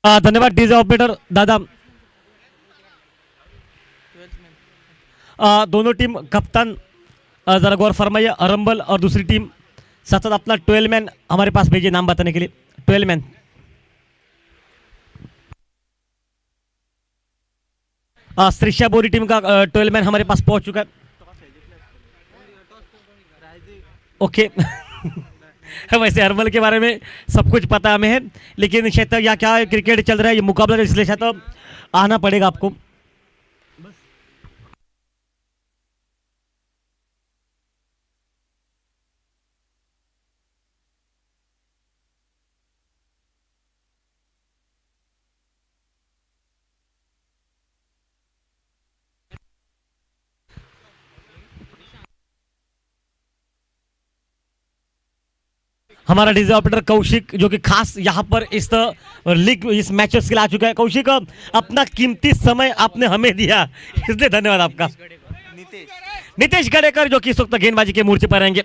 धन्यवाद DJ operator दादा। दोनों टीम कप्तान जरा गौर फरमाइए, रंबल और दूसरी टीम साथ साथ अपना 12 मैन हमारे पास भेजिए नाम बताने के लिए। 12 मैन श्रीषा बोरी टीम का 12 मैन हमारे पास पहुंच चुका है। ओके वैसे हरमल के बारे में सब कुछ पता हमें है, लेकिन शायद या क्या क्रिकेट चल रहा है ये मुकाबला, इसलिए शायद आना पड़ेगा आपको। हमारा डीजे ऑपरेटर कौशिक जो कि खास यहाँ पर इस लीग इस मैचेस के लिए आ चुका है। कौशिक, अपना कीमती समय आपने हमें दिया, इसलिए धन्यवाद आपका। नितेश गडेकर जो कि इस वक्त गेंदबाजी के मोर्चे पर रहेंगे।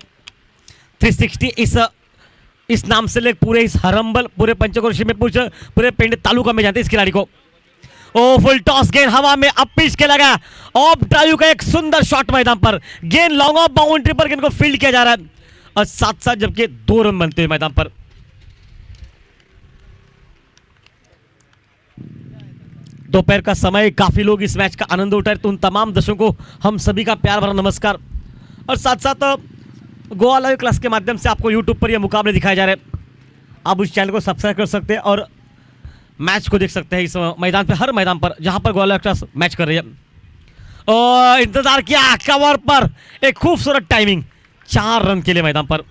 360 इस नाम से ले पूरे इस हरंबल पूरे पंचक्रोशी में पूरे पिंड तालुका में जानते हैं इस खिलाड़ी को। ओ फुल टॉस, गेंद हवा में अप पिच के लगा, ऑफ ड्राइव का एक सुंदर शॉट मैदान पर, गेंद लॉन्ग ऑफ बाउंड्री पर गेंद को फील्ड किया जा रहा है और साथ साथ जबकि 2 रन बनते हुए मैदान पर। दोपहर का समय, काफी लोग इस मैच का आनंद उठा रहे, तो उन तमाम दर्शकों को हम सभी का प्यार भरा नमस्कार। और साथ साथ गोवा लाइव क्लास के माध्यम से आपको यूट्यूब पर यह मुकाबले दिखाए जा रहे हैं। आप उस चैनल को सब्सक्राइब कर सकते हैं और मैच को देख सकते हैं इस मैदान पे, हर मैदान पर जहां पर गोवा लाइव क्लास मैच कर रही है। और इंतजार किया कवर पर, एक खूबसूरत टाइमिंग, 4 रन के लिए मैदान पर।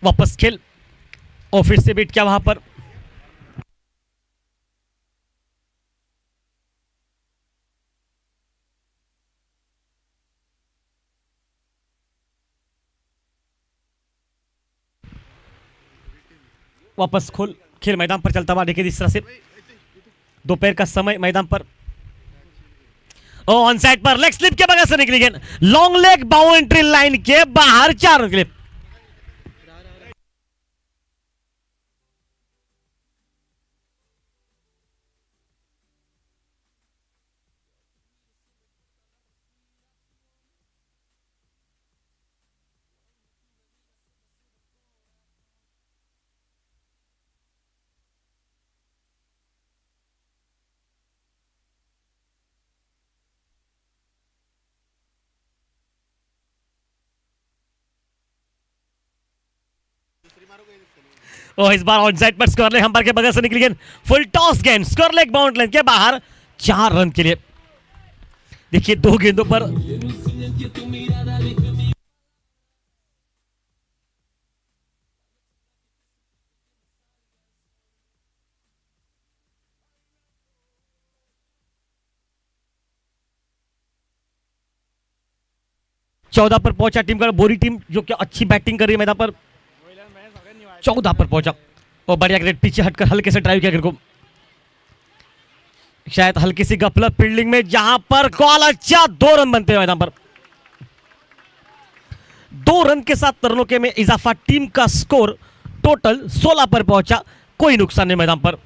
वापस खेल और फिर से बीट किया वहां पर। वापस खोल, खेल मैदान पर चलता हुआ देखिए इस तरह से। दोपहर का समय मैदान पर, ऑन साइड पर लेग स्लिप के बगैर से निकली गेंद, लॉन्ग लेग बाउंड्री लाइन के बाहर, 4 रन के लिए। इस बार ऑन साइड पर स्क्वायर लेग अंपायर के बगल से निकली गेंद, फुल टॉस गेंद स्क्वायर लेग बाउंड्री लाइन के बाहर, 4 रन के लिए। देखिए 2 गेंदों पर 14 पर पहुंचा टीम का बोरी टीम जो कि अच्छी बैटिंग कर रही है मैदान पर। 14 पर पहुंचा और बढ़िया ग्रेट पीछे हटकर हल्के से ड्राइव किया को, शायद हल्की सी गफलत फील्डिंग में, जहां पर कॉल अच्छा, 2 रन बनते हैं मैदान पर। 2 रन के साथ रनों के में इजाफा, टीम का स्कोर टोटल 16 पर पहुंचा, कोई नुकसान नहीं मैदान पर।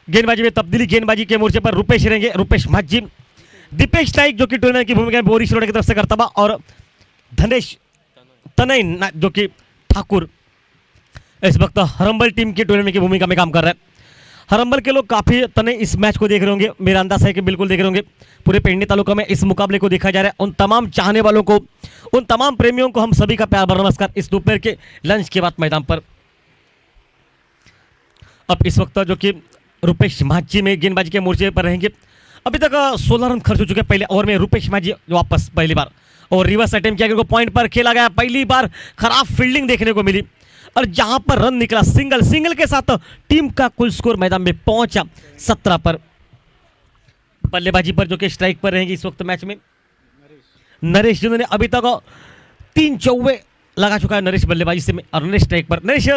गेंदबाजी में तब्दीली, गेंदबाजी के मोर्चे पर रुपेश रहेंगे, रुपेश माझी दीपेश नाइक जो कि टूर्नामेंट की भूमिका बोरी शिरोडा की तरफ से करता हुआ, और धनेश तनय जो कि ठाकुर इस वक्त हरम्बल टीम की टूर्नामेंट की भूमिका में काम कर रहे हैं। हरम्बल के लोग काफी तने इस मैच को देख रहे होंगे, मेरा अंदाजा है कि बिल्कुल देख रहे होंगे। पूरे पेडणे तालुका में इस मुकाबले को देखा जा रहा है। उन तमाम चाहने वालों को, उन तमाम प्रेमियों को हम सभी का प्यार भरा नमस्कार इस दोपहर के लंच के बाद मैदान पर। अब इस वक्त जो कि रुपेश माझी में गेंदबाजी के मोर्चे पर रहेंगे। अभी तक 16 रन खर्च हो चुके हैं पहले ओवर में। रुपेश माझी वापस पहली बार, और रिवर्स अटेम्प्ट किया गया, पॉइंट पर खेला गया। पहली बार खराब फील्डिंग देखने को मिली, और जहां पर रन निकला सिंगल के साथ टीम का कुल स्कोर मैदान में पहुंचा 17 पर। बल्लेबाजी पर जो कि स्ट्राइक पर रहेंगे इस वक्त मैच में नरेश, जिन्होंने अभी तक 3 चौवे लगा चुका है नरेश बल्लेबाजी से, और नरेश स्ट्राइक पर। नरेश,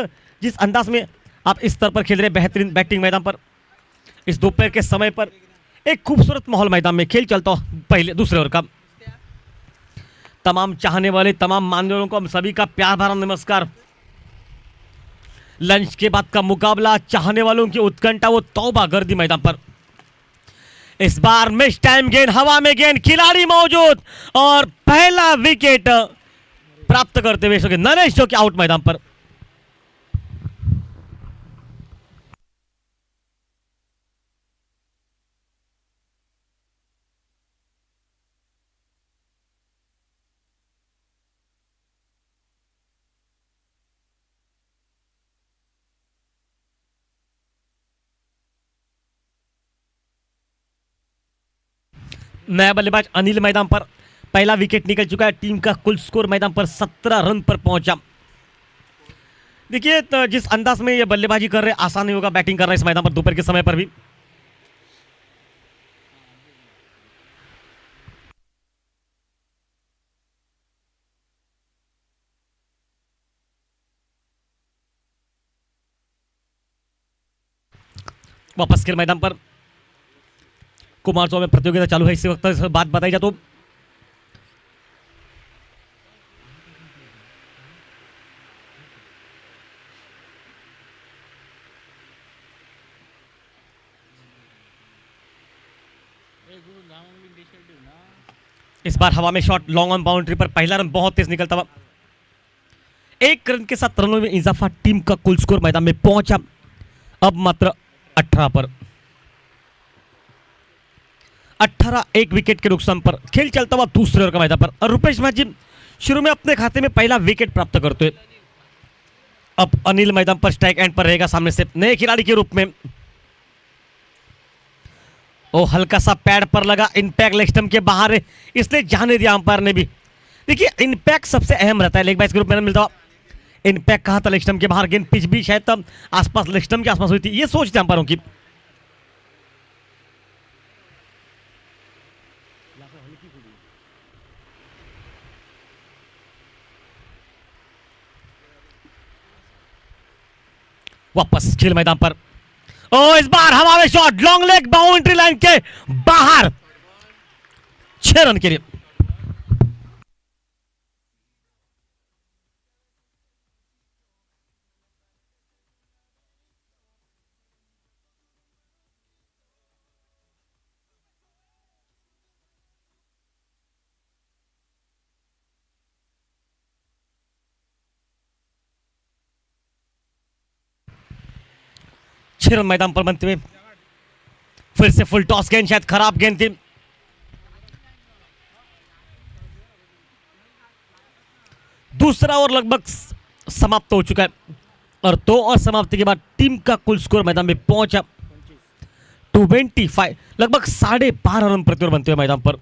जिस अंदाज में आप इस स्तर पर खेल रहे हैं, बेहतरीन बैटिंग मैदान पर इस दोपहर के समय पर, एक खूबसूरत माहौल मैदान में खेल चलता हो पहले दूसरे ओवर का। तमाम चाहने वाले, तमाम मानने वालों को हम सभी का प्यार भरा नमस्कार। लंच के बाद का मुकाबला, चाहने वालों की उत्कंठा वो तौबा गर्दी मैदान पर। इस बार मिस टाइम गेंद, हवा में गेंद, खिलाड़ी मौजूद, और पहला विकेट प्राप्त करते हुए नरेश जो कि आउट मैदान पर। नया बल्लेबाज अनिल मैदान पर, पहला विकेट निकल चुका है। टीम का कुल स्कोर मैदान पर 17 रन पर पहुंचा। देखिए तो जिस अंदाज में ये बल्लेबाजी कर रहे हैं, आसान नहीं होगा बैटिंग कर रहे हैं इस मैदान पर दोपहर के समय पर भी। वापस खेल मैदान पर, कुमार चौबे में प्रतियोगिता चालू है इसी वक्त। बात बताई जाए तो इस बार हवा में शॉट, लॉन्ग ऑन बाउंड्री पर, पहला रन बहुत तेज निकलता हुआ। 1 रन के साथ रनों में इजाफा, टीम का कुल स्कोर मैदान में पहुंचा अब मात्र 18 पर। 18 एक विकेट के नुकसान पर खेल चलता हुआ दूसरे ओवर का मैदान पर, और रुपेश माझी शुरू में अपने खाते में पहला विकेट प्राप्त करते हुए। अब अनिल मैदान पर स्ट्राइक एंड पर रहेगा सामने से नए खिलाड़ी के रूप में। ओ हल्का सा पैड पर लगा, इंपैक्ट लेग स्टंप के बाहर है, इसलिए जाने दिया अंपायर ने भी। देखिए इंपैक्ट सबसे अहम रहता है लेग बाइस के रूप में मिलता हुआ। इंपैक्ट कहा था लेग स्टंप के बाहर, गेंद पिच भी शायद तब आसपास लेग स्टंप के आसपास हुई थी, ये सोच थी अंपायरों की। वापस खेल मैदान पर, ओ इस बार हवा में shot, long leg, boundary line के बाहर, 6 रन के लिए। रन मैदान पर बनते हुए, फिर से फुल टॉस गेंद, शायद खराब गेंद थी। दूसरा ओवर लगभग समाप्त हो चुका है, और 2 और समाप्ति के बाद टीम का कुल स्कोर मैदान में पहुंचा 25, लगभग 12.5 रन प्रति ओवर बनते हुए मैदान पर।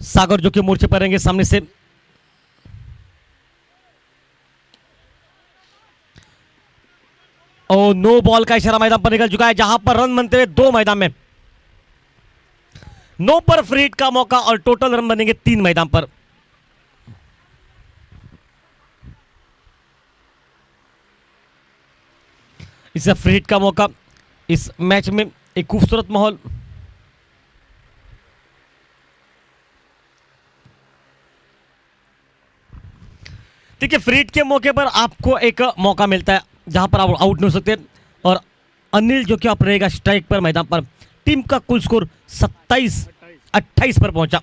सागर जो कि मोर्चे पर रहेंगे सामने से। और नो बॉल का इशारा मैदान पर निकल चुका है, जहां पर रन बनते हुए 2 मैदान में। नो पर फ्री हिट का मौका और टोटल रन बनेंगे 3 मैदान पर। इसे फ्री हिट का मौका इस मैच में। एक खूबसूरत माहौल। देखिए फ्री हिट के मौके पर आपको एक मौका मिलता है जहां पर आप आउट नहीं हो सकते। और अनिल जो कि आप रहेगा स्ट्राइक पर मैदान पर। टीम का कुल स्कोर 27-28 पर पहुंचा।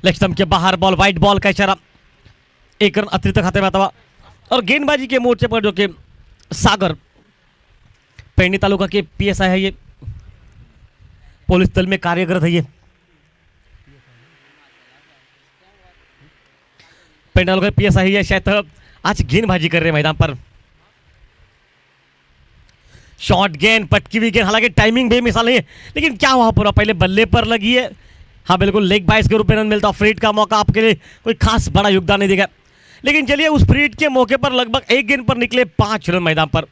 लेग स्टंप के बाहर बॉल, वाइट बॉल का इशारा। एक रन अतिरिक्त खाते में आता हुआ। और गेंदबाजी के मोर्चे पर जो कि सागर पैनी तालुका के पीएसआई है, ये पुलिस दल में कार्यरत है। ये पैनी तालुका पीएसआई है, शायद आज गेंदबाजी कर रहे हैं मैदान पर। शॉर्ट गेंद, पटकी हुई गेंद, हालांकि टाइमिंग बेमिसाल नहीं है, लेकिन क्या हुआ पूरा पहले बल्ले पर लगी है। हाँ बिल्कुल, लेग बाइस के रूप में रन मिलता। फ्री हिट का मौका आपके लिए कोई खास बड़ा योगदान नहीं देगा, लेकिन चलिए उस फ्री हिट के मौके पर लगभग 1 गेंद पर निकले 5 रन मैदान पर।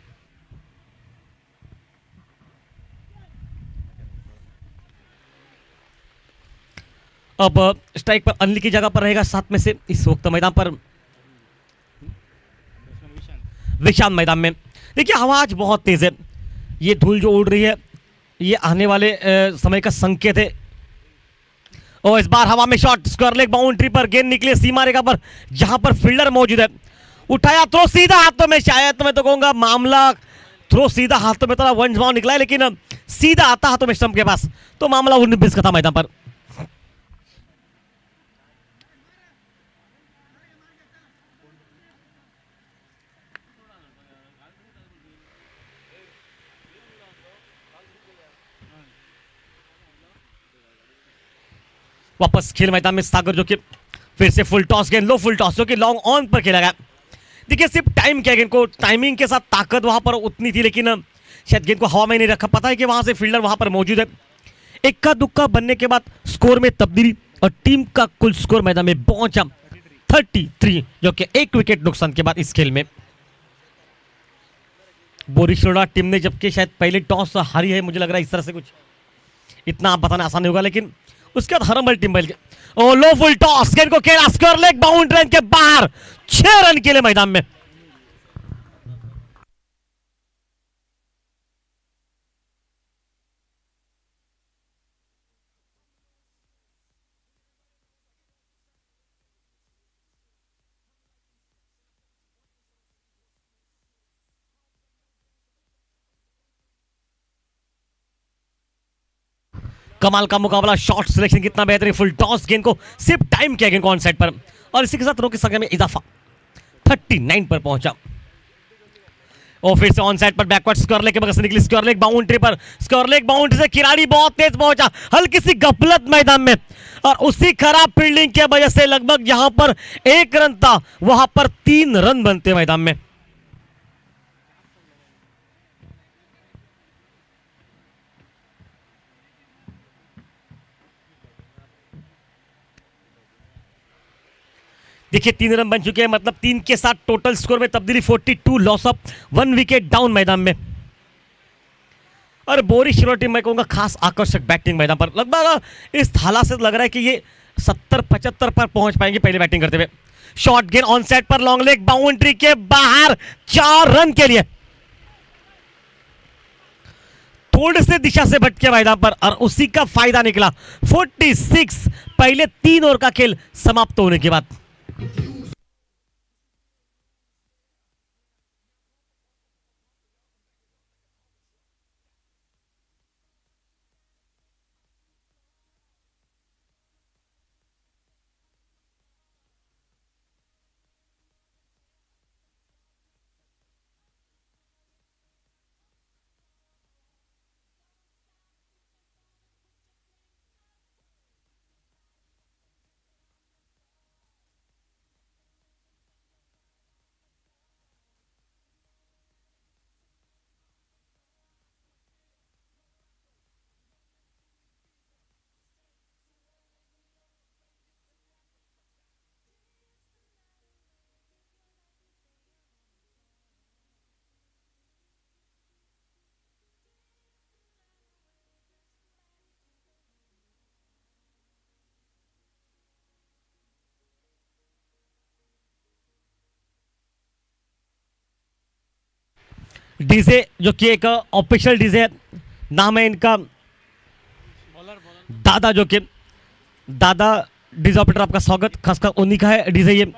अब स्ट्राइक पर अनिल की जगह पर रहेगा 7 में से इस वक्त मैदान पर विशांत मैदान में। देखिए हवा आज बहुत तेज है, ये धूल जो उड़ रही है ये आने वाले समय का संकेत है। और इस बार हवा में शॉट, स्क्वायर लेग बाउंड्री पर गेंद निकले सीमा रेखा पर, जहां पर फील्डर मौजूद है। उठाया, थ्रो सीधा हाथों में, शायद मैं तो कहूंगा मामला थ्रो सीधा हाथों में, थोड़ा वन बाउंड निकला है, लेकिन सीधा आता हाथों में स्टंप के पास, तो मामला 19-20 का था मैदान पर। वापस खेल मैदान में सागर जो कि फिर से फुल टॉस गेंद, लो फुल टॉस जो कि लॉन्ग ऑन पर खेला गया। देखिए सिर्फ टाइम क्या, गेंद को टाइमिंग के साथ ताकत वहां पर उतनी थी, लेकिन शायद गेंद को हवा में नहीं रखा। पता है कि वहां से फील्डर वहां पर मौजूद है। इक्का दुक्का बनने के बाद स्कोर में तब्दीली और टीम का कुल स्कोर मैदान में पहुंचा 33, जो कि 1 विकेट नुकसान के बाद इस खेल में। बोरिशोड़ा टीम ने जबकि शायद पहले टॉस हारी है, मुझे लग रहा है इस तरह से कुछ इतना आप बताना आसान नहीं होगा, लेकिन उसके बाद हरमल टीम बल गया। ओ लो फुल टॉस, गेंद को खेला, स्क्वायर लेग बाउंड्री के बाहर, 6 रन के लिए मैदान में। कमाल का मुकाबला, शॉट सिलेक्शन कितना बेहतरीन, फुल टॉस, गेंद को सिर्फ टाइम किया गेंद को ऑन साइड पर, और इसी के साथ रनों की संख्या में इजाफा 39 पर पहुंचा। और फिर से ऑन साइड पर बैकवर्ड स्क्वायर लेग के बगल से निकली, स्क्वायर लेग बाउंड्री पर, स्क्वायर लेग बाउंड्री से खिलाड़ी बहुत तेज पहुंचा, हल्की सी गफलत मैदान में, और उसी खराब फील्डिंग की वजह से लगभग यहां पर 1 रन था, वहां पर 3 रन बनते मैदान में। देखिए 3 रन बन चुके हैं, मतलब 3 के साथ टोटल स्कोर में तब्दीली 42, लॉस ऑफ 1 विकेट डाउन मैदान में। और बोरिस शिरोव टीम मैं कहूंगा खास आकर्षक बैटिंग मैदान पर, लगभग इस हालात से लग रहा है कि ये 70-75 पर पहुंच पाएंगे पहले बैटिंग करते हुए। शॉर्ट गेंद ऑन साइड पर, लॉन्ग लेग बाउंड्री के बाहर, 4 रन के लिए। थोड़े से दिशा से भटके मैदान पर और उसी का फायदा निकला। 46 पहले 3 ओवर का खेल समाप्त होने के बाद। डीजे जो कि एक ऑफिशियल डीजे है, नाम है इनका दादा, जो कि दादा डीजे ऑपरेटर, आपका स्वागत खासकर उन्हीं का है डीजे ये।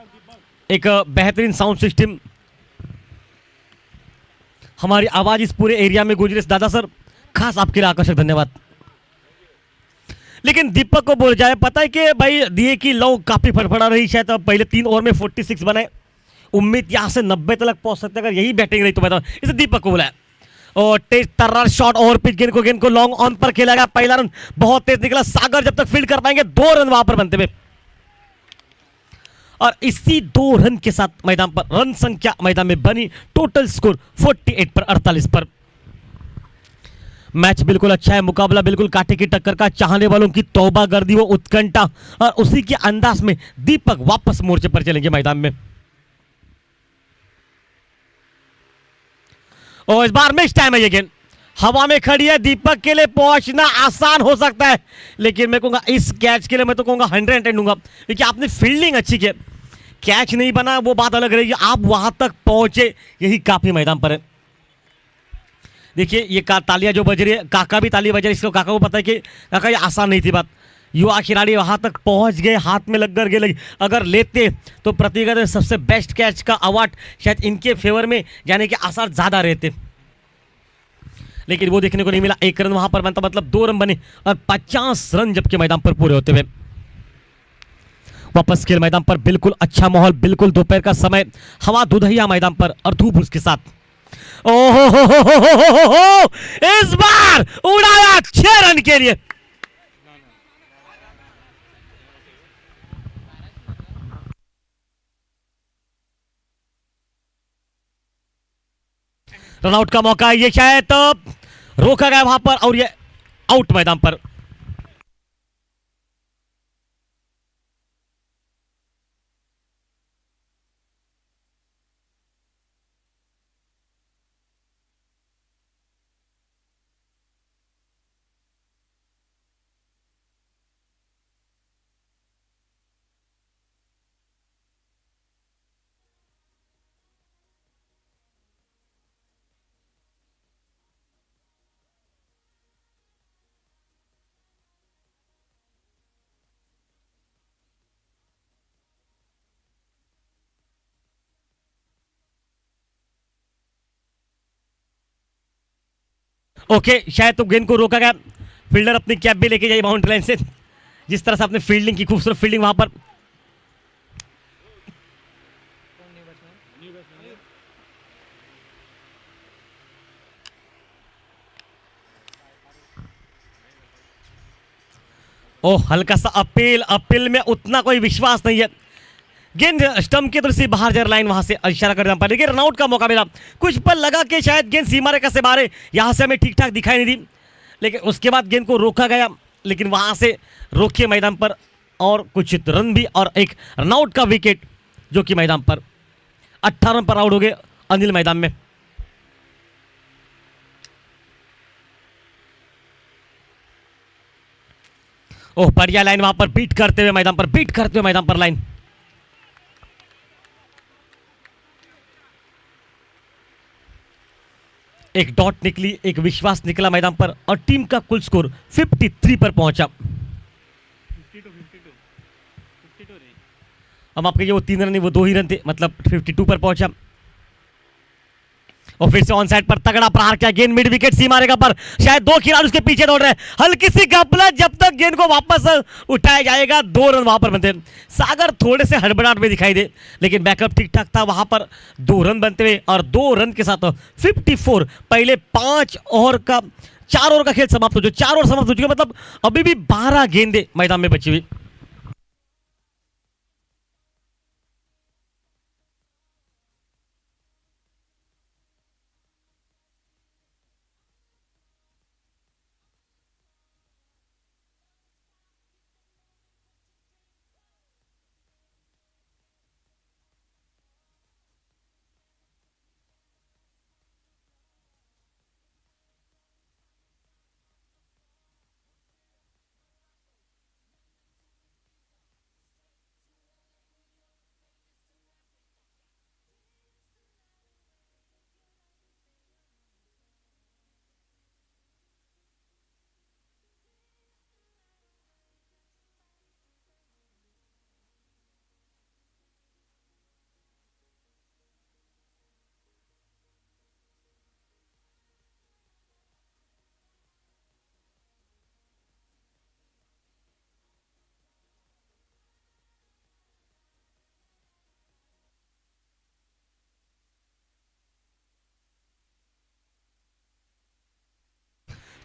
एक बेहतरीन साउंड सिस्टम, हमारी आवाज इस पूरे एरिया में गूंज रही है। दादा सर खास आपके लिए आकर्षक धन्यवाद। लेकिन दीपक को बोल जाए, पता है कि भाई दिए की लौ काफी फड़फड़ा रही, शायद अब पहले 3 ओवर में 46 बनाए, उम्मीद यहां से 90 तक पहुंच सकते, अगर यही बैटिंग रही तो मैं इसे दीपक को बुलाया। और तेज तर्रार शॉट ओवर पिच, गेंद को लॉन्ग ऑन पर खेला गया, पहला रन बहुत तेज निकला, सागर जब तक फील्ड कर पाएंगे 2 रन वहां पर बनते हुए, और इसी 2 रन के साथ मैदान पर रन संख्या मैदान में बनी, टोटल स्कोर 48 पर 48 पर। मैच बिल्कुल अच्छा है, मुकाबला बिल्कुल कांटे की टक्कर का, चाहने वालों की तौबा गर्दी वो उत्कंठा, और उसी के अंदाज में दीपक वापस मोर्चे पर चलेंगे मैदान में। और इस बार मिस टाइम है, ये गेंद हवा में खड़ी है, दीपक के लिए पहुंचना आसान हो सकता है, लेकिन मैं कहूंगा इस कैच के लिए मैं तो कहूंगा 100 दूंगा, क्योंकि आपने फील्डिंग अच्छी की, कैच नहीं बना वो बात अलग रहेगी, आप वहां तक पहुंचे यही काफी मैदान पर है। देखिए ये तालियां जो बज रही है, काका भी ताली बज रही है, इसको काका को पता है कि काका ये आसान नहीं थी बात, युवा खिलाड़ी वहां तक पहुंच गए, हाथ में लग कर गए, अगर लेते तो प्रतिगत सबसे बेस्ट कैच का अवार्ड शायद इनके फेवर में जाने के आसार ज्यादा रहते, लेकिन वो देखने को नहीं मिला। 1 रन वहां पर बनता, मतलब 2 रन बने और 50 रन जबकि मैदान पर पूरे होते हुए वापस खेल मैदान पर। बिल्कुल अच्छा माहौल, बिल्कुल दोपहर का समय, हवा दुधैया मैदान पर और धूप उसके साथ। ओहो हो, इस बार उड़ाया 6 रन के लिए। रनआउट का मौका, ये शायद रोका गया वहां पर और ये आउट मैदान पर। ओके, शायद तो गेंद को रोका गया, फील्डर अपनी कैप भी लेके जाइए बाउंड्री लाइन से, जिस तरह से आपने फील्डिंग की, खूबसूरत फील्डिंग वहां पर। ओह, हल्का सा अपील, अपील में उतना कोई विश्वास नहीं है, गेंद स्टंप की तरफ से बाहर जा, लाइन वहां से इशारा करना पड़ा, लेकिन रनआउट का मौका मिला, कुछ पल लगा कि शायद गेंद सीमा रेखा से बाहर है, यहां से हमें ठीक ठाक दिखाई नहीं दी, लेकिन उसके बाद गेंद को रोका गया, लेकिन वहां से रोके मैदान पर और कुछ रन भी और एक रनआउट का विकेट, जो कि मैदान पर 18 रन पर आउट हो गए अनिल मैदान में। ओह, बढ़िया लाइन वहां पर बीट करते हुए मैदान पर, बीट करते हुए मैदान पर लाइन। एक डॉट निकली, एक विश्वास निकला मैदान पर और टीम का कुल स्कोर 53 पर पहुंचा। हम आपके वो 3 रन नहीं, वो 2 ही रन थे, मतलब 52 पर पहुंचा। और फिर से ऑन साइड पर तगड़ा प्रहार किया, गेंद मिड विकेट सीमा रेखा पर, शायद 2 खिलाड़ी उसके पीछे दौड़ रहे हैं, हल्की सी गपलत, जब तक गेंद को वापस उठाया जाएगा 2 रन वहां पर बनते। सागर थोड़े से हड़बड़ाहट में दिखाई दे, लेकिन बैकअप ठीक ठाक था, वहां पर 2 रन बनते हुए और 2 रन के साथ 54। पहले 5 ओवर का 4 ओवर का खेल समाप्त हो, जो 4 ओवर समाप्त हो चुके, मतलब अभी भी 12 गेंदें मैदान में बची हुई।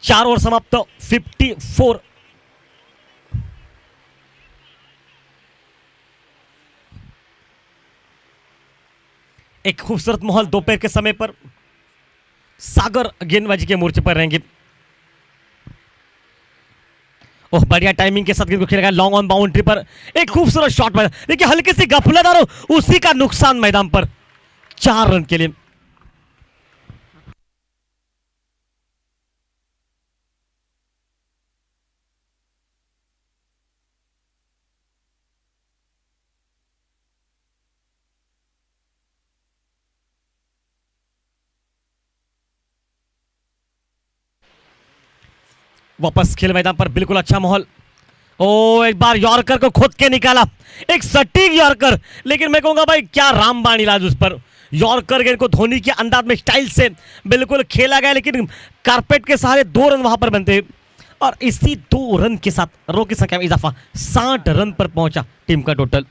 4 ओवर समाप्त 54। एक खूबसूरत माहौल दोपहर के समय पर सागर गेंदबाजी के मोर्चे पर रहेंगे। ओह, बढ़िया टाइमिंग के साथ गेंद को खेलेगा लॉन्ग ऑन बाउंड्री पर। एक खूबसूरत शॉट पर, देखिए हल्की सी गफलत और उसी का नुकसान मैदान पर। 4 रन के लिए। वापस खेल मैदान पर बिल्कुल अच्छा माहौल। ओ, एक बार यॉर्कर को खुद के निकाला, एक सटीक यॉर्कर, लेकिन मैं कहूंगा भाई क्या रामबाण इलाज उस पर। यॉर्कर गेंद को धोनी के अंदाज में स्टाइल से बिल्कुल खेला गया, लेकिन कारपेट के सहारे 2 रन वहां पर बनते हैं और इसी 2 रन के साथ रनों की संख्या में इजाफा 60 रन पर पहुंचा टीम का टोटल।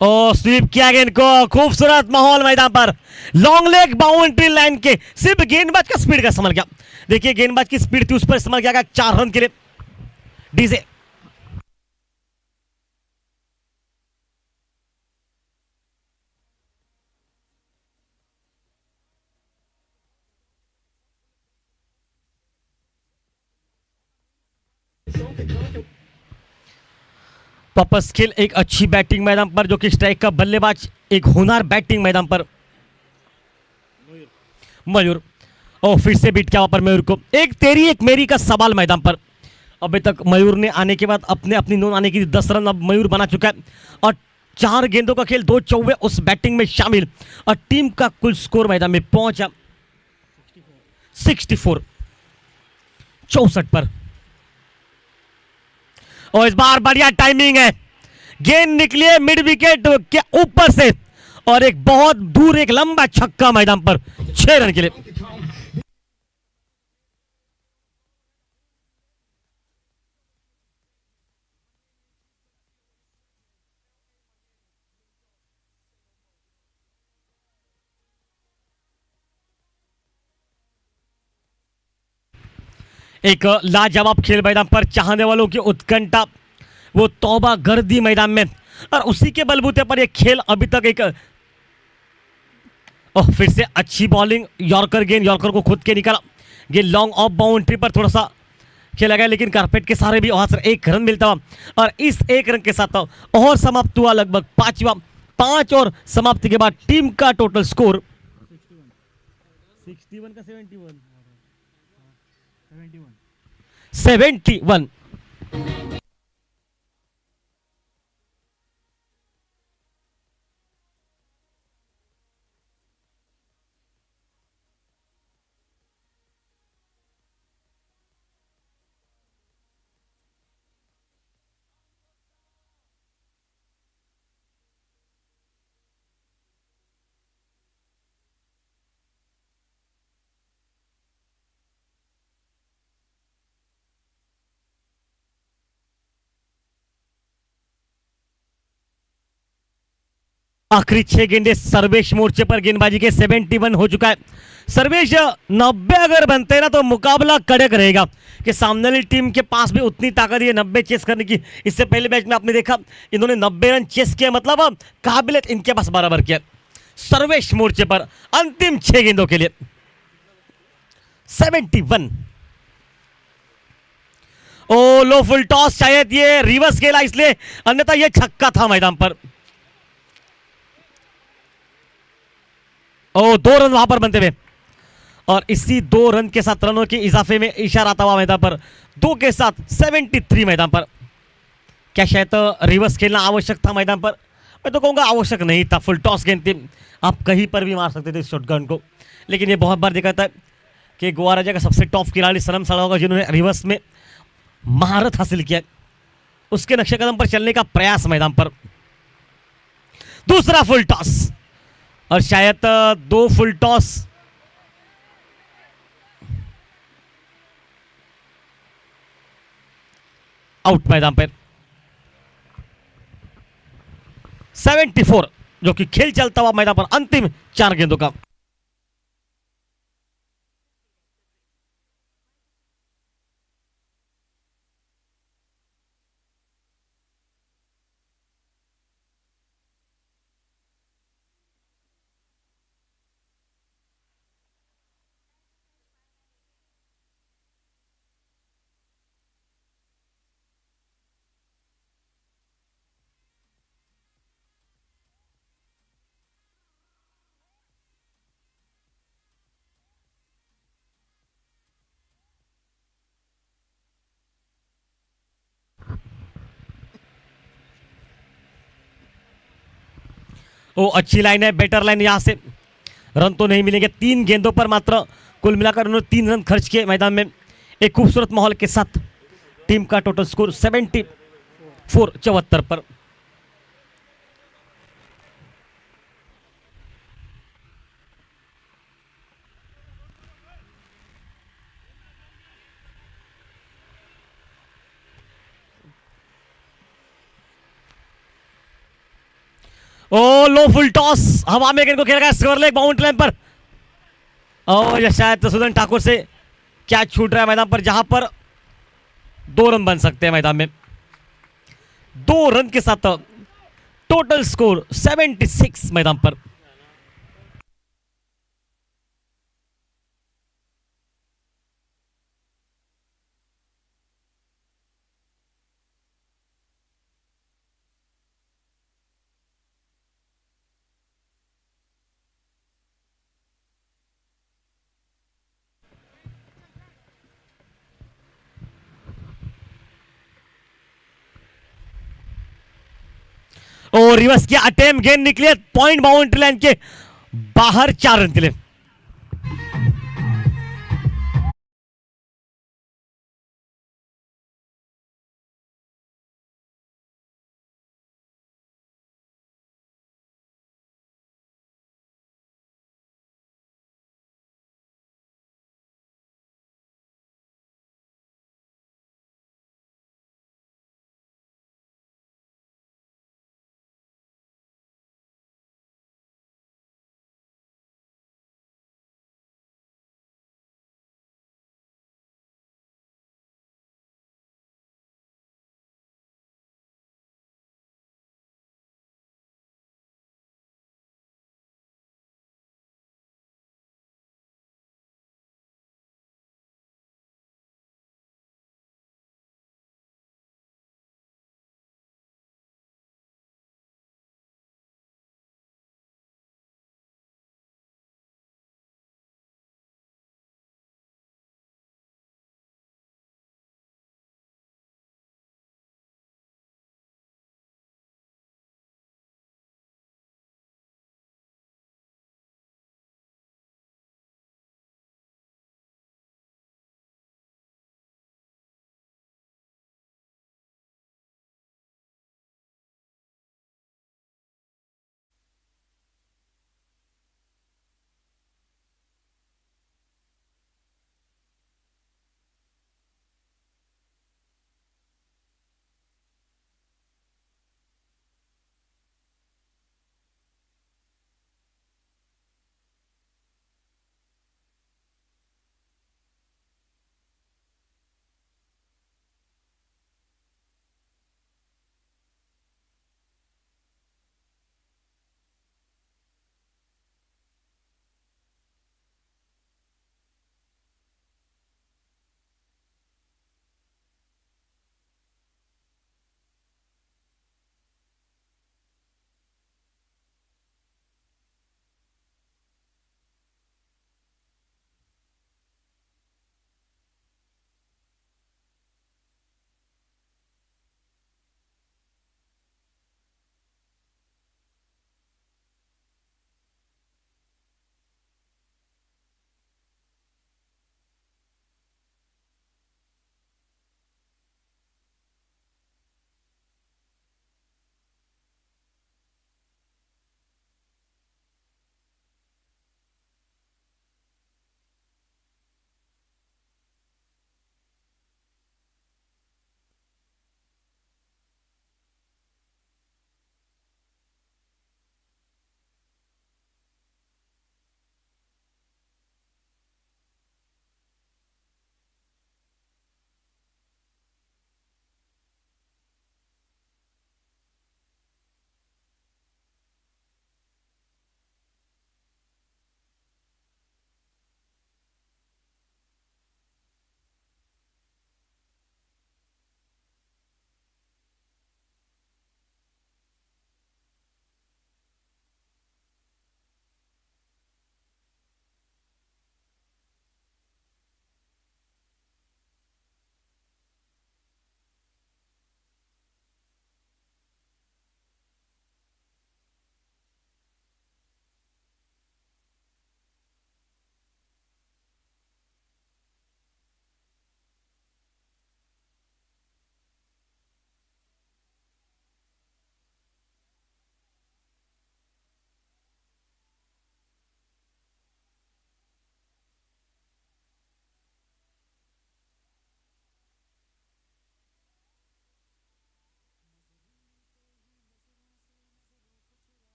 ओ, स्वीप किया गेंद को, खूबसूरत माहौल मैदान पर। लॉन्ग लेग बाउंड्री लाइन के, सिर्फ गेंदबाज का स्पीड का इस्तेमाल किया। देखिए गेंदबाज की स्पीड थी, उस पर इस्तेमाल किया गया 4 रन के लिए। डीजे वापस खेल, एक अच्छी बैटिंग मैदान पर, जो कि स्ट्राइक का बल्लेबाज, एक होनहार बैटिंग मैदान पर मयूर। और फिर से बीट किया वहां पर मयूर को। एक तेरी एक मेरी का सवाल मैदान पर। अभी तक मयूर ने आने के बाद अपनी नोन आने की 10 रन अब मयूर बना चुका है और 4 गेंदों का खेल, 2 चौवे उस बैटिंग में शामिल और टीम का कुल स्कोर मैदान में पहुंचा 64 64 पर। और इस बार बढ़िया टाइमिंग है, गेंद निकली है मिड विकेट के ऊपर से और एक बहुत दूर एक लंबा छक्का मैदान पर 6 रन के लिए। एक लाजवाब खेल मैदान पर, चाहने वालों की उत्कंठा वो तौबा गर्दी मैदान में और उसी के बलबूते पर ये खेल अभी तक एक। ओह, फिर से अच्छी बॉलिंग, यॉर्कर गेंद, यॉर्कर को खुद के निकाला। गेंद लॉन्ग ऑफ बाउंड्री पर थोड़ा सा खेला गया, लेकिन कारपेट के सहारे भी वहां से 1 रन मिलता हुआ और इस 1 रन के साथ और समाप्त हुआ लगभग 5 और समाप्ति के बाद टीम का टोटल स्कोर 61 का 71। आखिरी 6 गेंदे सर्वेश मोर्चे पर गेंदबाजी के 71 हो चुका है। सर्वेश 90 अगर बनते हैं ना तो मुकाबला कड़क रहेगा कि सामने वाली टीम के पास भी उतनी ताकत है 90 चेस करने की। इससे पहले मैच में आपने देखा इन्होंने 90 रन चेस किया, मतलब काबिलियत इनके पास बराबर किया। सर्वेश मोर्चे पर अंतिम 6 गेंदों के लिए 71। ओ, लो फुल टॉस, शायद ये रिवर्स खेला इसलिए, अन्यथा ये छक्का था मैदान पर। ओ, 2 रन वहां पर बनते हुए और इसी 2 रन के साथ रनों के इजाफे में इशारा आता हुआ मैदान पर 2 के साथ 73 मैदान पर। क्या शायद रिवर्स खेलना आवश्यक था मैदान पर? मैं तो कहूंगा आवश्यक नहीं था, फुल टॉस गेंद थी, आप कहीं पर भी मार सकते थे इस शॉटगन को। लेकिन ये बहुत बार देखा था कि गोवा राजा का सबसे टॉप खिलाड़ी सनम सड़ा होगा जिन्होंने रिवर्स में महारत हासिल किया, उसके नक्शे कदम पर चलने का प्रयास मैदान पर। दूसरा फुल टॉस और शायद 2 फुल टॉस। आउट मैदान पर। 74 जो कि खेल चलता हुआ मैदान पर अंतिम 4 गेंदों का। ओ अच्छी लाइन है, बेटर लाइन। यहां से रन तो नहीं मिलेंगे, 3 गेंदों पर मात्र कुल मिलाकर उन्होंने 3 रन खर्च किए मैदान में। एक खूबसूरत माहौल के साथ टीम का टोटल स्कोर 74 74 पर। ओ लो फुल टॉस, हवा में गेंद को खेलेगा स्कोर लेग बाउंड्री लाइन पर। और यह शायद सुदर्शन ठाकुर से क्या छूट रहा है मैदान पर, जहां पर 2 रन बन सकते हैं मैदान में। 2 रन के साथ टोटल स्कोर 76 मैदान पर। और रिवर्स किया अटेम्प्ट, गेंद निकले पॉइंट बाउंड्री लाइन के बाहर, 4 रन के लिए।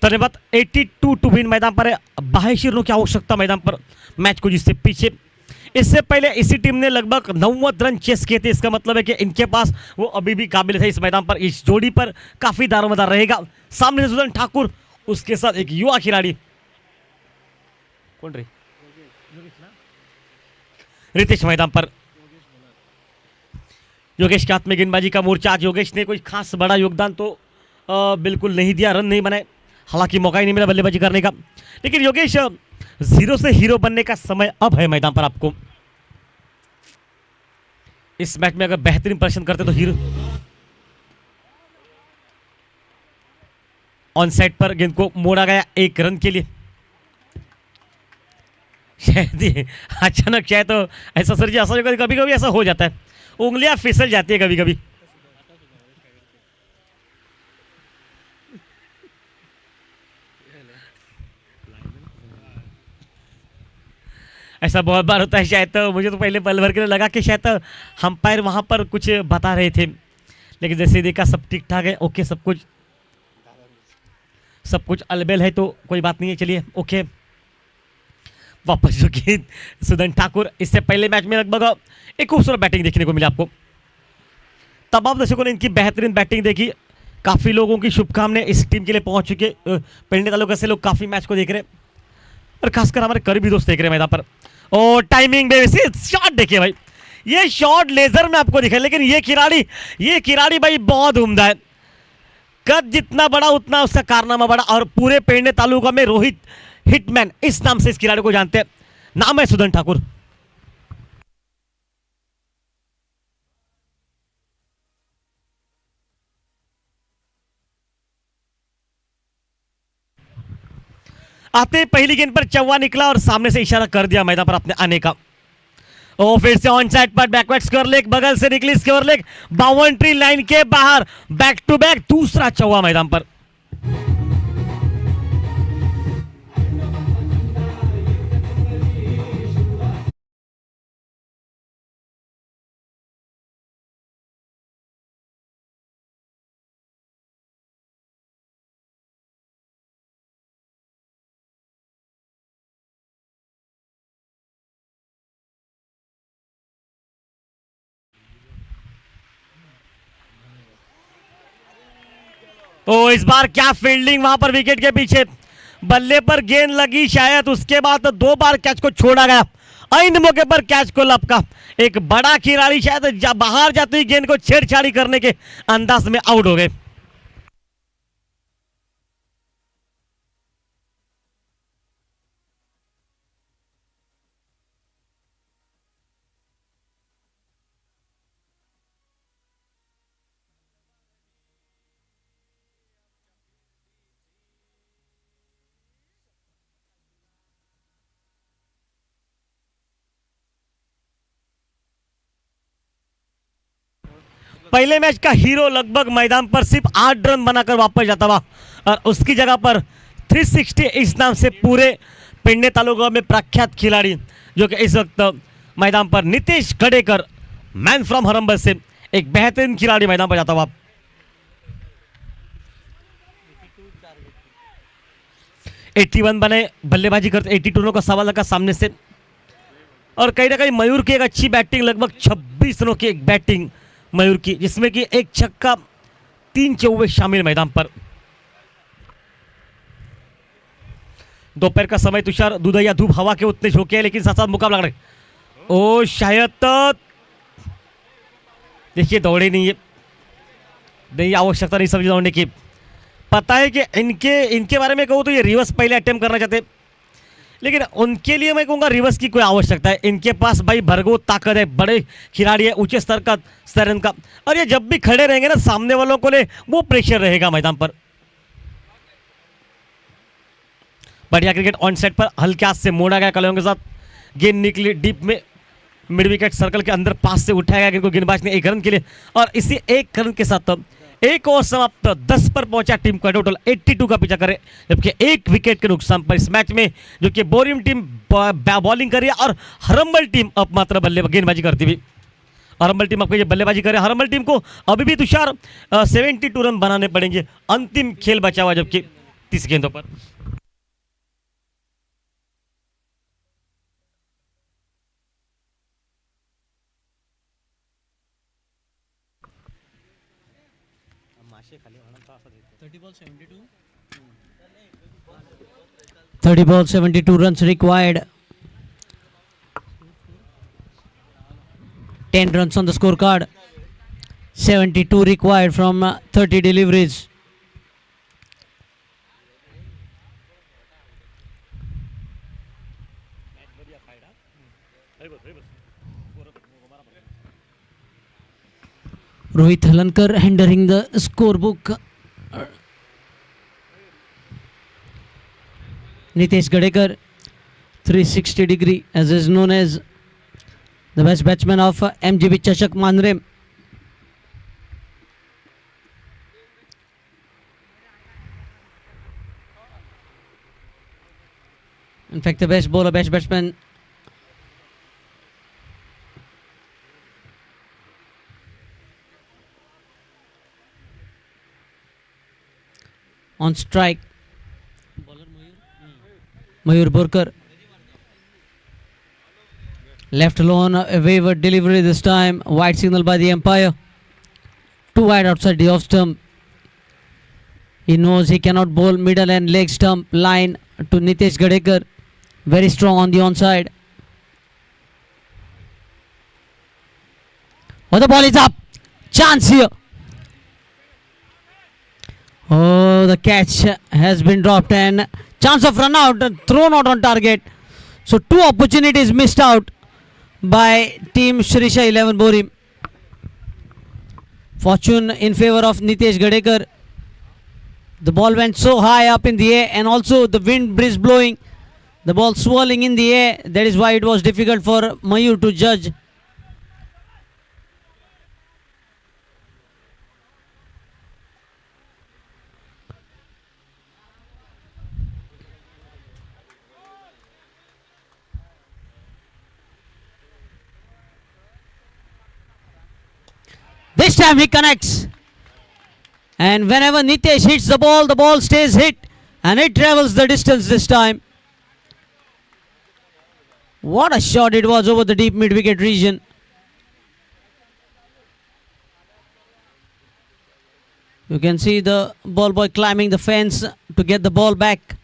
धन्यवाद। 82 टू विन मैदान पर है। 82 रनों की आवश्यकता मैदान पर मैच को जिससे पीछे। इससे पहले इसी टीम ने लगभग 90 रन चेस किए थे। इसका मतलब है कि इनके पास वो अभी भी काबिल है इस मैदान पर। इस जोड़ी पर काफी दारोमदार रहेगा। सामने सुदर्शन ठाकुर, उसके साथ एक युवा खिलाड़ी, कौन रही, रितेश मैदान पर। योगेश के हाथ में गेंदबाजी का मोर्चा। आज योगेश ने कोई खास बड़ा योगदान तो बिल्कुल नहीं दिया, रन नहीं बनाए, हालांकि मौका ही नहीं मिला बल्लेबाजी करने का। लेकिन योगेश, जीरो से हीरो बनने का समय अब है मैदान पर आपको। इस मैच में अगर बेहतरीन प्रदर्शन करते तो हीरो। ऑन साइड पर गेंद को मोड़ा गया 1 रन के लिए। शायद अचानक शायद तो ऐसा सर जी, ऐसा कभी कभी ऐसा हो जाता है, उंगलियां फिसल जाती है कभी कभी। ऐसा बहुत बार होता है। शायद तो मुझे तो पहले पल भर के लिए लगा कि शायद अंपायर वहां पर कुछ बता रहे थे, लेकिन जैसे देखा सब ठीक ठाक है, ओके, सब कुछ अलबेल है, तो कोई बात नहीं है। चलिए ओके, वापस जो कि सुदर्शन ठाकुर। इससे पहले मैच में लगभग एक खूबसूरत बैटिंग देखने को मिली आपको। तमाम दर्शकों ने इनकी बेहतरीन बैटिंग देखी। काफी लोगों की शुभकामनाएं इस टीम के लिए पहुंच चुके। पेड़ने तालुका से लोग काफी मैच को देख रहे और खासकर हमारे करीबी दोस्त देख रहे मैदान पर। और टाइमिंग शॉट देखिए भाई, ये शॉट लेजर में आपको दिखा, लेकिन ये खिलाड़ी भाई बहुत उम्दा है। कद जितना बड़ा उतना उसका कारनामा बड़ा। और पूरे पेड़ने तालुका में रोहित हिटमैन इस नाम से इस खिलाड़ी को जानते हैं। नाम है सुदर्शन ठाकुर। आते पहली गेंद पर चौवा निकला और सामने से इशारा कर दिया मैदान पर अपने आने का। और फिर से ऑन साइड पर बैकवर्ड स्क्वायर लेग, बगल से निकली स्क्वायर लेग, बाउंड्री लाइन के बाहर, बैक टू बैक दूसरा चौवा मैदान पर। ओ इस बार क्या फील्डिंग वहां पर विकेट के पीछे। बल्ले पर गेंद लगी शायद, उसके बाद तो 2 बार कैच को छोड़ा गया। ऐन मौके पर कैच को लपका। एक बड़ा खिलाड़ी शायद बाहर जाते ही गेंद को छेड़छाड़ी करने के अंदाज में आउट हो गए। पहले मैच का हीरो लगभग मैदान पर सिर्फ 8 रन बनाकर वापस जाता हुआ, और उसकी जगह पर 360 इस नाम से पूरे पेड़ने तालुका में प्रख्यात खिलाड़ी जो कि इस वक्त मैदान पर नीतीश गडेकर, मैन फ्रॉम हरम्बल से एक बेहतरीन खिलाड़ी मैदान पर जाता हुआ। एट्टी 81 बने, बल्लेबाजी करते 82 रनों का सवाल लगा सामने से। और कहीं ना कहीं मयूर की एक अच्छी बैटिंग, लगभग 26 रनों की एक बैटिंग मयूर की, जिसमें कि 1 छक्का 3 चौवे शामिल मैदान पर। दोपहर का समय, तुषार दुधैया धूप हवा के उतने झोंके हैं, लेकिन साथ साथ मुकाबला लग रहे। ओ शायद देखिए दौड़े नहीं है, नहीं आवश्यकता नहीं समझी दौड़ने की। पता है कि इनके बारे में कहूँ तो ये रिवर्स पहले अटेम्प्ट करना चाहते, लेकिन उनके लिए मैं कहूँगा रिवर्स की कोई आवश्यकता है। इनके पास भाई भरगो ताकत है, बड़े खिलाड़ी है, ऊंचे स्तर का स्तर का, और ये जब भी खड़े रहेंगे ना सामने वालों को ले वो प्रेशर रहेगा मैदान पर। बढ़िया क्रिकेट ऑन सेट पर हल्के हाथ से मोड़ा गया कलयों के साथ, गेंद निकली डीप में, मिड विकेट सर्कल के अंदर पास से उठाया गया गेंद को गेंदबाज ने 1 रन के लिए। और इसी 1 रन के साथ एक और समाप्त 10 पर पहुंचा टीम का टोटल 82 का पीछा करे, जबकि 1 विकेट के नुकसान पर इस मैच में जो कि बोरियम टीम बॉलिंग कर रही है और हरम्बल टीम अब मात्र गेंदबाजी करती हुई। हरम्बल टीम आपको ये बल्लेबाजी करे, हरम्बल टीम को अभी भी तुषार 72 रन बनाने पड़ेंगे, अंतिम खेल बचा हुआ, जबकि 30 गेंदों पर। Thirty ball 72 runs required. 10 runs on the scorecard. 72 required from 30 deliveries. Rohit Halankar entering the scorebook. Nitesh Gadekar, 360 degree, as is known as the best batsman of MGB Chashak Manre. In fact, the best bowler, best batsman. On strike, Mayur Borkar. Left alone, a wayward delivery this time. Wide signal by the umpire. Too wide outside the off stump. He knows he cannot bowl middle and leg stump line to Nitesh Gadekar. Very strong on the onside. Oh, the ball is up. Chance here. Oh, the catch has been dropped and chance of run out, thrown out on target. So 2 opportunities missed out by team Shrisha 11 Borim. Fortune in favor of Nitesh Gadekar. The ball went so high up in the air and also the wind breeze blowing. The ball swirling in the air. That is why it was difficult for Mayur to judge. This time he connects. And whenever Nitesh hits the ball stays hit. And it travels the distance this time. What a shot it was over the deep mid-wicket region. You can see the ball boy climbing the fence to get the ball back.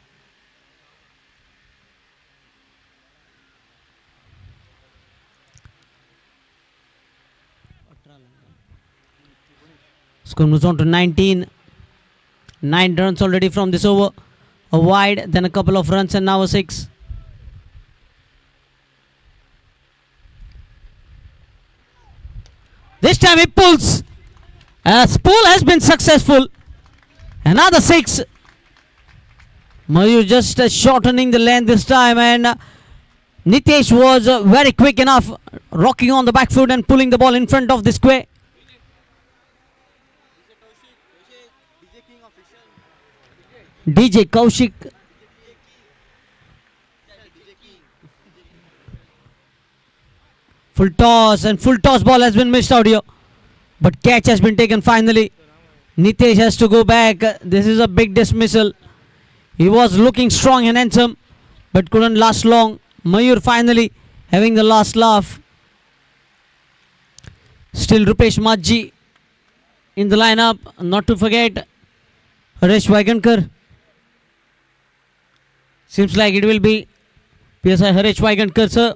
Score moves on to 19. 9 runs already from this over. A wide, then a couple of runs and now a 6. This time he pulls. As pull has been successful. Another 6. Mayur just shortening the length this time, and Nitesh was very quick enough, rocking on the back foot and pulling the ball in front of the square. DJ Kaushik. Full toss, and full toss ball has been missed out here. But catch has been taken finally. Nitesh has to go back. This is a big dismissal. He was looking strong and handsome, but couldn't last long. Mayur finally having the last laugh. Still Rupesh Majji in the lineup. Not to forget Haresh Waigankar. Seems like it will be PSI Haresh Waigankar, sir.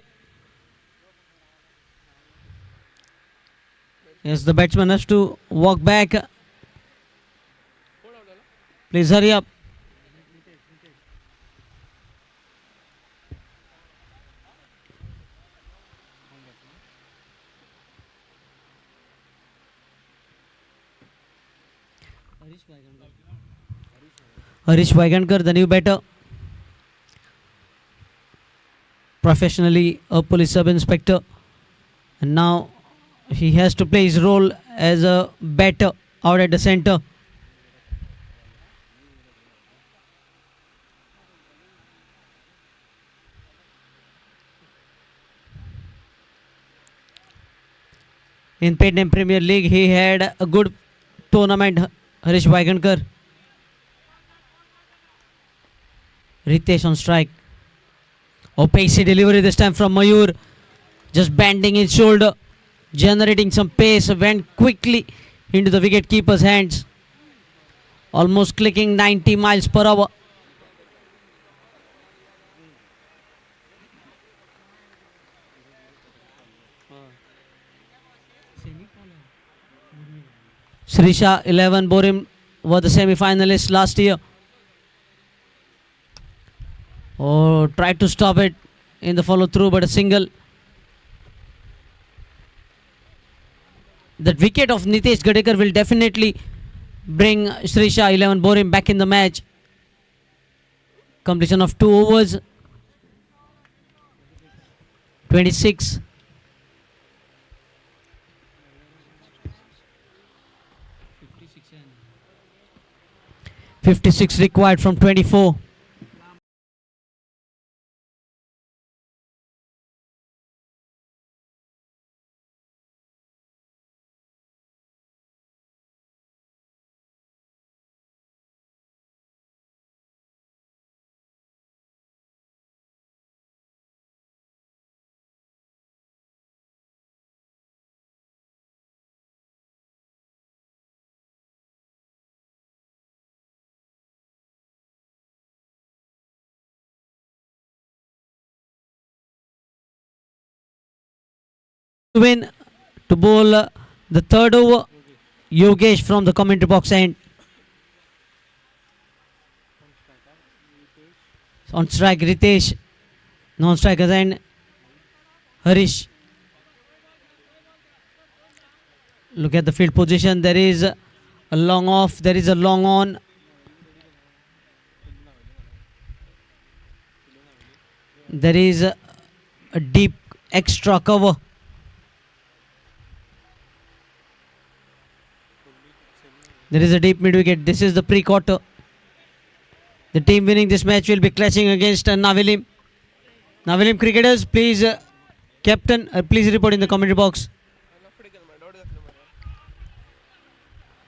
Yes, the batsman has to walk back. Please hurry up. Harish Waigankar, the new batter. Professionally a police sub-inspector. And now he has to play his role as a batter out at the center. In Paid Name Premier League, he had a good tournament, Harish Waigankar. Ritesh on strike. Oh, pacey delivery this time from Mayur. Just bending his shoulder, generating some pace, went quickly into the wicket keeper's hands. Almost clicking 90 miles per hour. Srisha 11 Borim were the semi-finalists last year. Oh, tried to stop it in the follow-through, but a single. That wicket of Nitesh Gadekar will definitely bring Srisha 11 Borim back in the match. Completion of 2 overs. 26. .56 required from 24. Win to bowl the third over. Yogesh from the commentary box end. On strike Ritesh. Non-strike again Harish. Look at the field position. There is a long off. There is a long on. There is a deep extra cover. There is a deep mid wicket. This is the pre-quarter. The team winning this match will be clashing against Navilim. Navilim cricketers, please, captain, please report in the commentary box.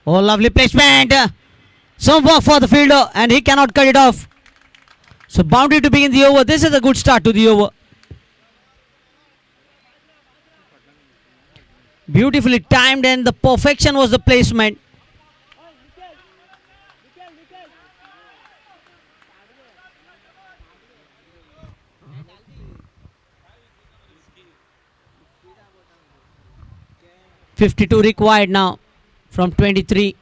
Oh, lovely placement. Some work for the fielder and he cannot cut it off. So boundary to begin the over. This is a good start to the over. Beautifully timed and the perfection was the placement. .52 required now from 23.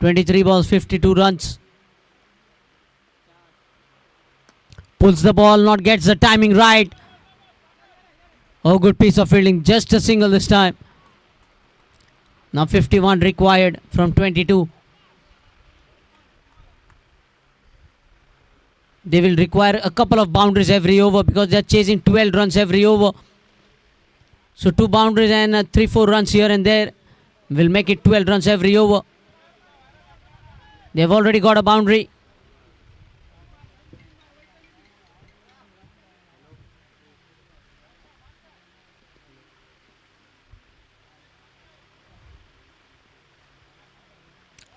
23 balls, 52 runs. Pulls the ball, not gets the timing right. Oh, good piece of fielding. Just a single this time. Now 51 required from 22. They will require a couple of boundaries every over because they are chasing 12 runs every over. So 2 boundaries and 3-4 runs here and there will make it 12 runs every over. They have already got a boundary.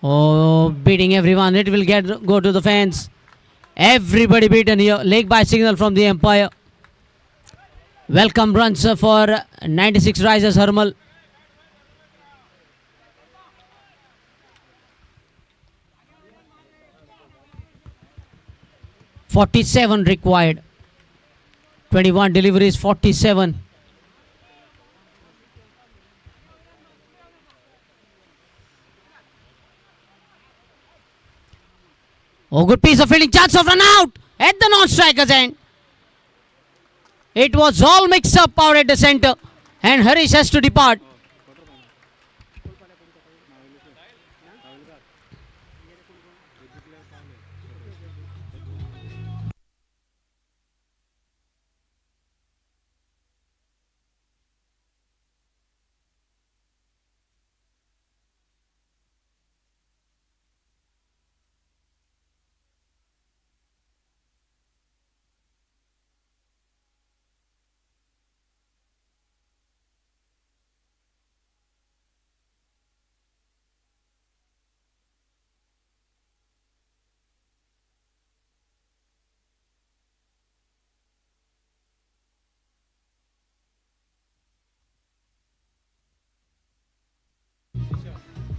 Oh, beating everyone. It will go to the fans. Everybody beaten here. Leg by signal from the umpire. Welcome runs for 96 Risers Harmal. .47 required. 21 deliveries, 47. Oh, good piece of fielding. Chance of run out at the non-striker's end. It was all mixed up out at the center and Harish has to depart.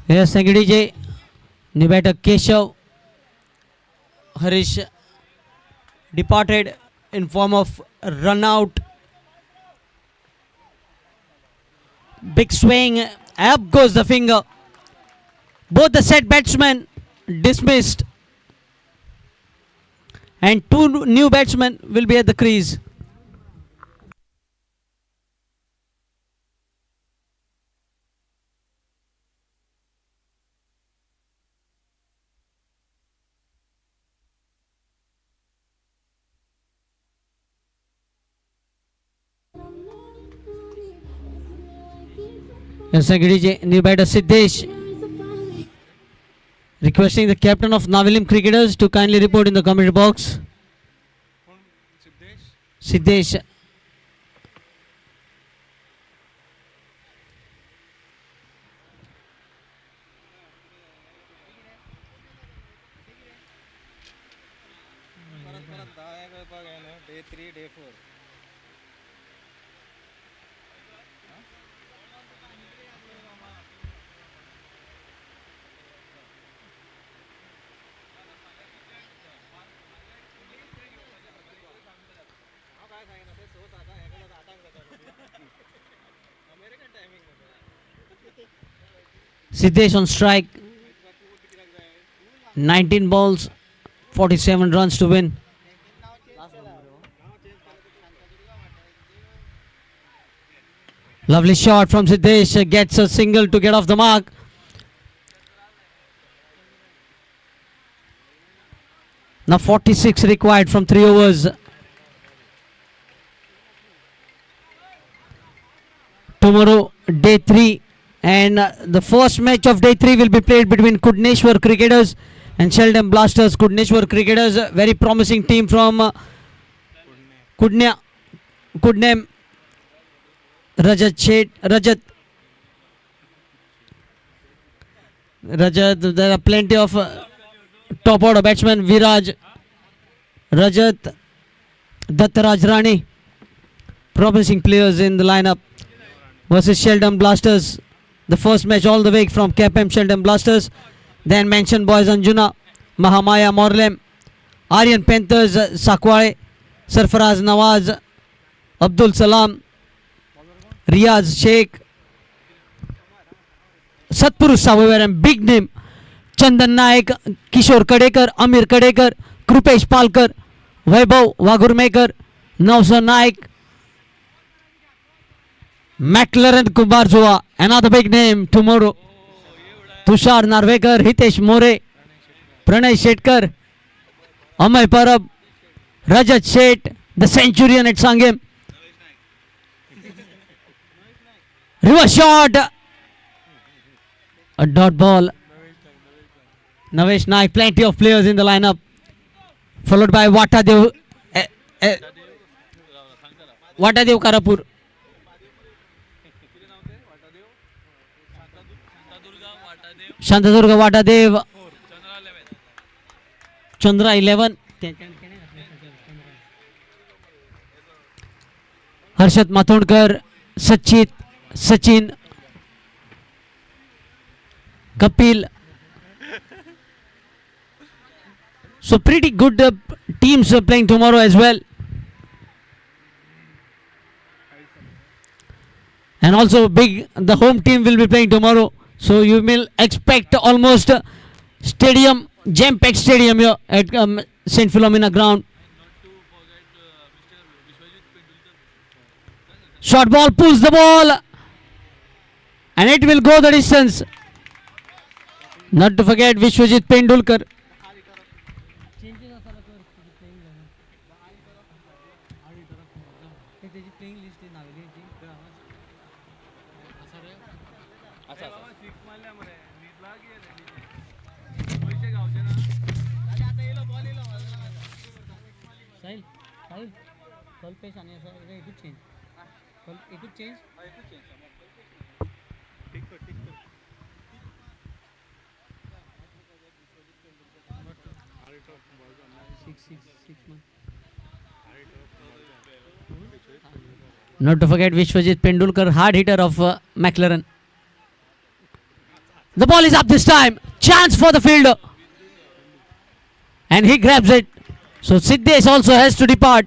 Yes, thank you, DJ. New batter Keshav Harish departed in form of run out. Big swing, up goes the finger. Both the set batsmen dismissed, and two new batsmen will be at the crease. Yes, thank you, DJ. New batter Siddesh requesting the captain of Navilim cricketers to kindly report in the commentary box. Siddesh. Day 3, day 4. Siddesh on strike. 19 balls, 47 runs to win. Lovely shot from Siddesh, gets a single to get off the mark. Now 46 required from 3 overs. Tomorrow, day 3, and the first match of day 3 will be played between Kudneshwar Cricketers and Sheldon Blasters. Kudneshwar Cricketers, a very promising team from Kudnem. Rajat. There are plenty of top order batsmen. Viraj, Rajat, Dattaraj Rani, promising players in the lineup versus Sheldon Blasters. The first match all the way from KPM Sheldon Blasters. Then mentioned boys Anjuna, Mahamaya Morlem, Aryan Panthers, Sakwale, Sarfaraz Nawaz, Abdul Salam, Riyaz Sheikh, Satpurus Sahavar, and big name Chandan Naik, Kishore Kadekar, Amir Kadekar, Krupesh Palkar, Vaibhav Wagurmekar, Nausar Naik, McLaren Kumar Jua, another big name tomorrow. Tushar Narvekar, Hitesh More, Pranay Shetkar, Amay Parab, Rajat Sheth, the centurion at Sangam. Reverse shot, a dot ball. Navesh Naik, plenty of players in the lineup, followed by Watadev Karapur. Shantadurga Watadev, Chandra 11, Harshat Mathondkar, Sachin, Kapil. So pretty good teams playing tomorrow as well. And also the home team will be playing tomorrow. So you will expect almost stadium, jam-packed stadium here at St. Philomena ground. Short ball pulls the ball, and it will go the distance. Not to forget Vishwajit Pendulkar. Not to forget Vishwajit Pendulkar, hard hitter of McLaren. The ball is up this time. Chance for the fielder. And he grabs it. So Siddesh also has to depart.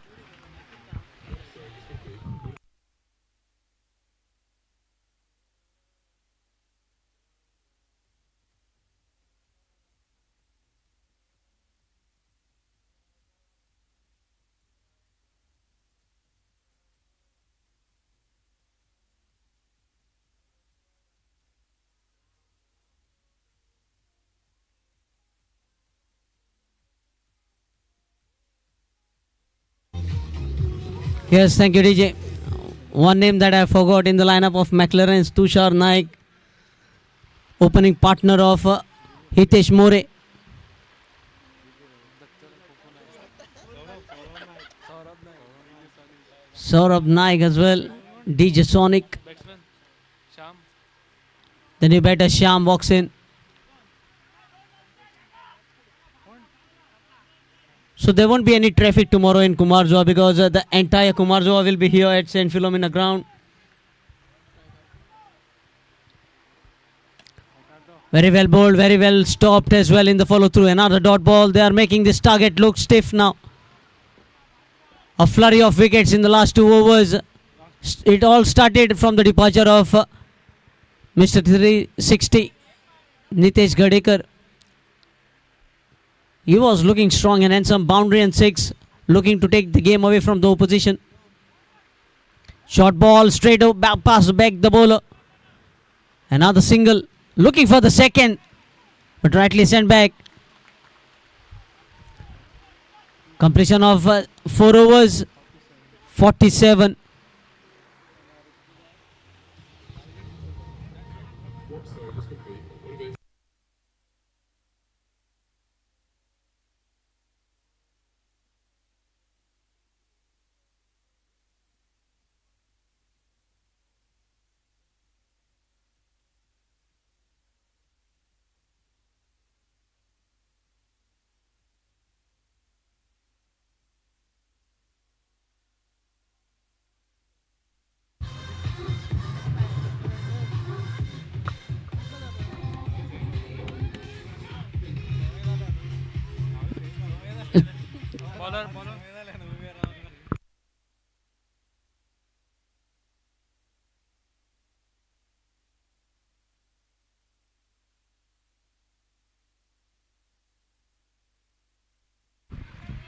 Yes, thank you, DJ. One name that I forgot in the lineup of McLaren is Tushar Naik, opening partner of Hitesh More. Saurabh Naik as well, DJ Sonic. The new batter Shyam walks in. So there won't be any traffic tomorrow in Kumarjoa because the entire Kumarjoa will be here at St. Philomena ground. Very well bowled, very well stopped as well in the follow through. Another dot ball. They are making this target look stiff now. A flurry of wickets in the last 2 overs. It all started from the departure of Mr. 360, Nitesh Gadekar. He was looking strong and handsome. Boundary and 6, looking to take the game away from the opposition. Short ball straight past back the bowler. Another single, looking for the second, but rightly sent back. Completion of 4 overs, 47.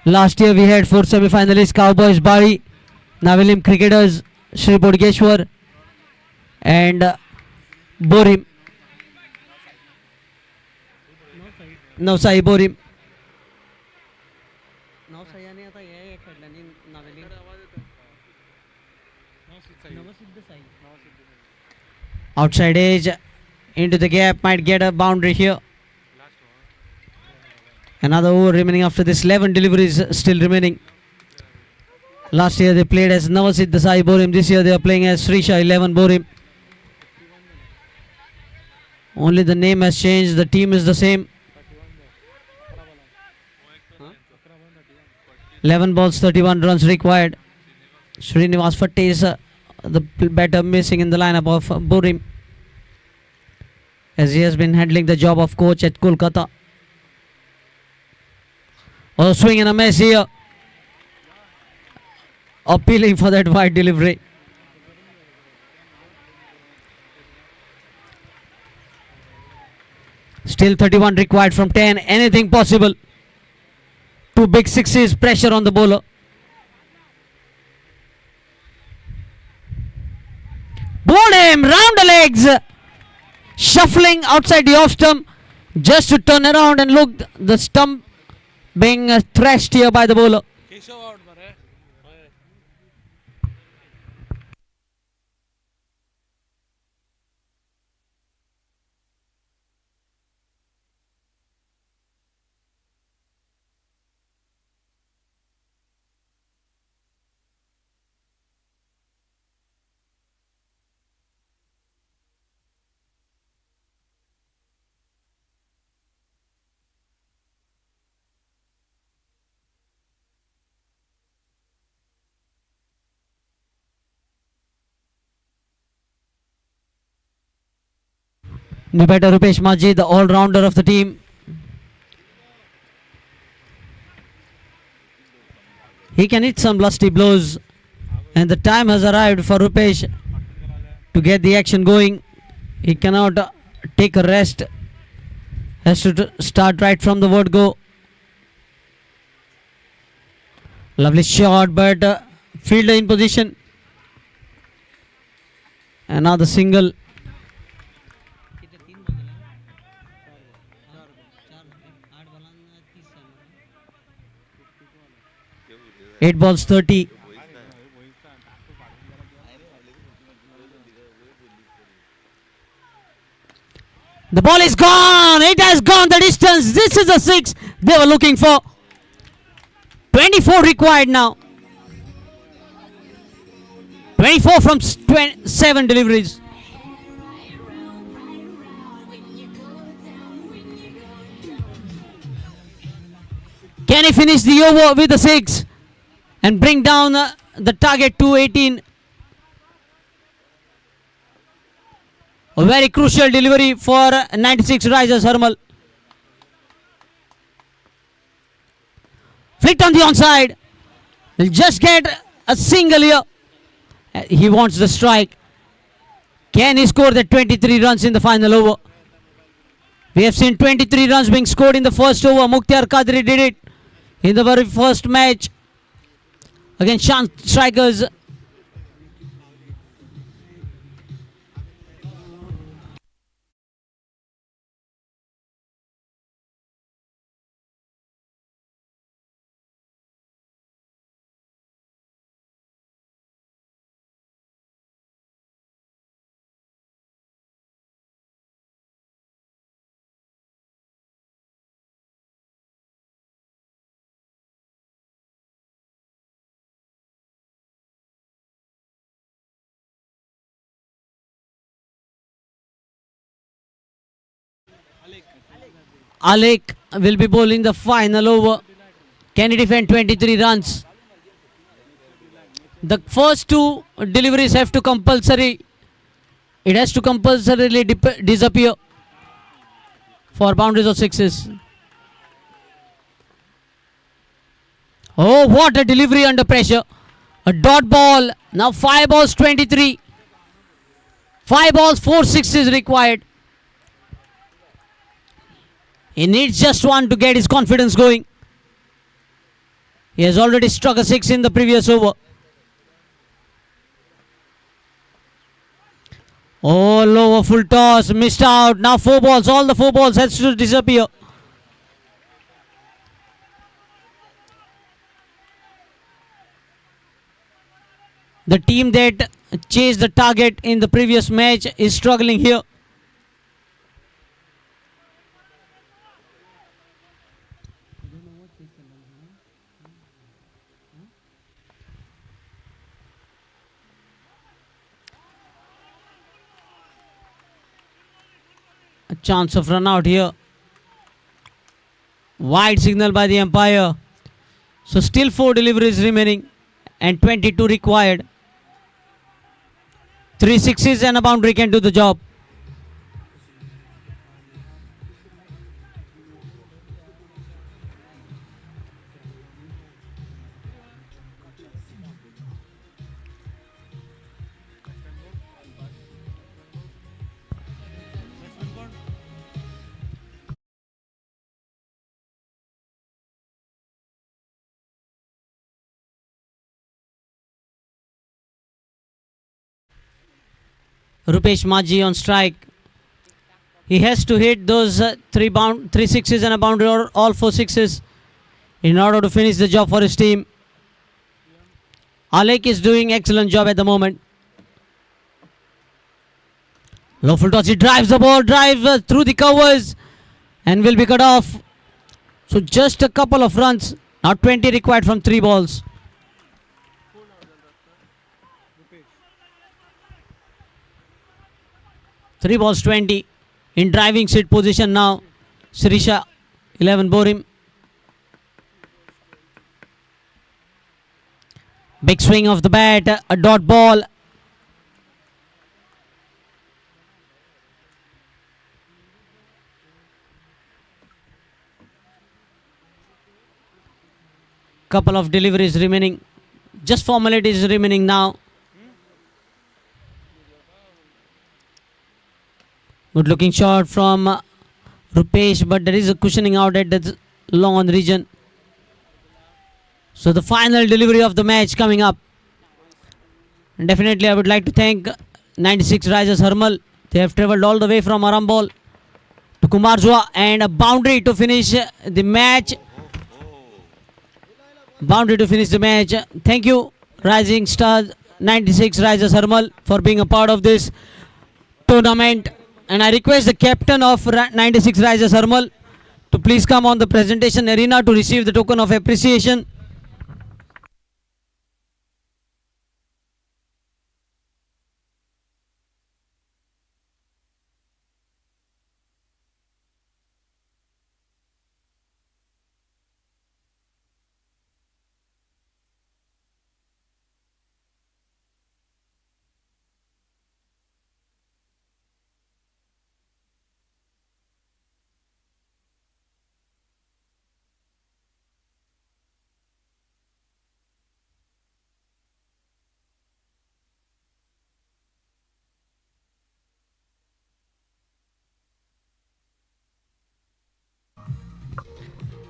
Last year we had 4 semi-finalists, Cowboys Bari, Navilim cricketers Sri Bodgeshwar and Borim. Navsai Borim. Outside edge into the gap, might get a boundary here. Another over remaining after this. 11 deliveries still remaining. Last year they played as Navasid Desai Borim. This year they are playing as Srisha 11 Borim. Only the name has changed. The team is the same. 11 balls, 31 runs required. Srinivas Fatte is the batter missing in the lineup of Borim, as he has been handling the job of coach at Kolkata. Oh, swing and a miss here. Appealing for that wide delivery. Still 31 required from 10. Anything possible. 2 big sixes. Pressure on the bowler. Bowled him. Round the legs. Shuffling outside the off stump. Just to turn around and look. The stump being thrashed here by the bowler. New batter Rupesh Maji, the all-rounder of the team. He can hit some lusty blows, and the time has arrived for Rupesh to get the action going. He cannot take a rest. Has to start right from the word go. Lovely shot, but fielder in position. Another single. 8 balls 30. The ball is gone. It has gone the distance. This is the 6 they were looking for. 24 required now. 24 from 7 deliveries. Can he finish the over with the 6 and bring down the target to 18? A very crucial delivery for 96 Risers Harmal. Flicked on the onside. He'll just get a single here. He wants the strike. Can he score the 23 runs in the final over? We have seen 23 runs being scored in the first over. Mukhtar Qadri did it in the very first match against Shant Strikers. Alec will be bowling the final over. Can he defend 23 runs? The first 2 deliveries have to compulsory. It has to compulsorily disappear for boundaries of 6s. Oh, what a delivery under pressure. A dot ball. Now 5 balls 23. 5 balls 4 6s required. He needs just one to get his confidence going. He has already struck a 6 in the previous over. Oh, lower full toss, missed out. Now 4 balls, all the 4 balls has to disappear. The team that chased the target in the previous match is struggling here. A chance of run out here. Wide signal by the umpire. So still 4 deliveries remaining and 22 required. 3 6s and a boundary can do the job. Rupesh Maji on strike. He has to hit those 3 sixes and a boundary or all 4 sixes in order to finish the job for his team. Alec is doing excellent job at the moment. Low full toss, he drives the ball, through the covers and will be cut off. So just a couple of runs, now 20 required from 3 balls. Three balls 20 in driving seat position now. Sirisha 11 Borim. Big swing of the bat, a dot ball. couple of deliveries remaining. Just formalities remaining now. Good looking shot from Rupesh, but there is a cushioning out at the long on region. So the final delivery of the match coming up. And definitely I would like to thank 96 Risers Hermal. They have travelled all the way from Arambol to Kumarjua, and a boundary to finish the match. Boundary to finish the match. Thank you Rising Stars 96 Risers Hermal for being a part of this tournament. And I request the captain of 96 Risers Hermal to please come on the presentation arena to receive the token of appreciation.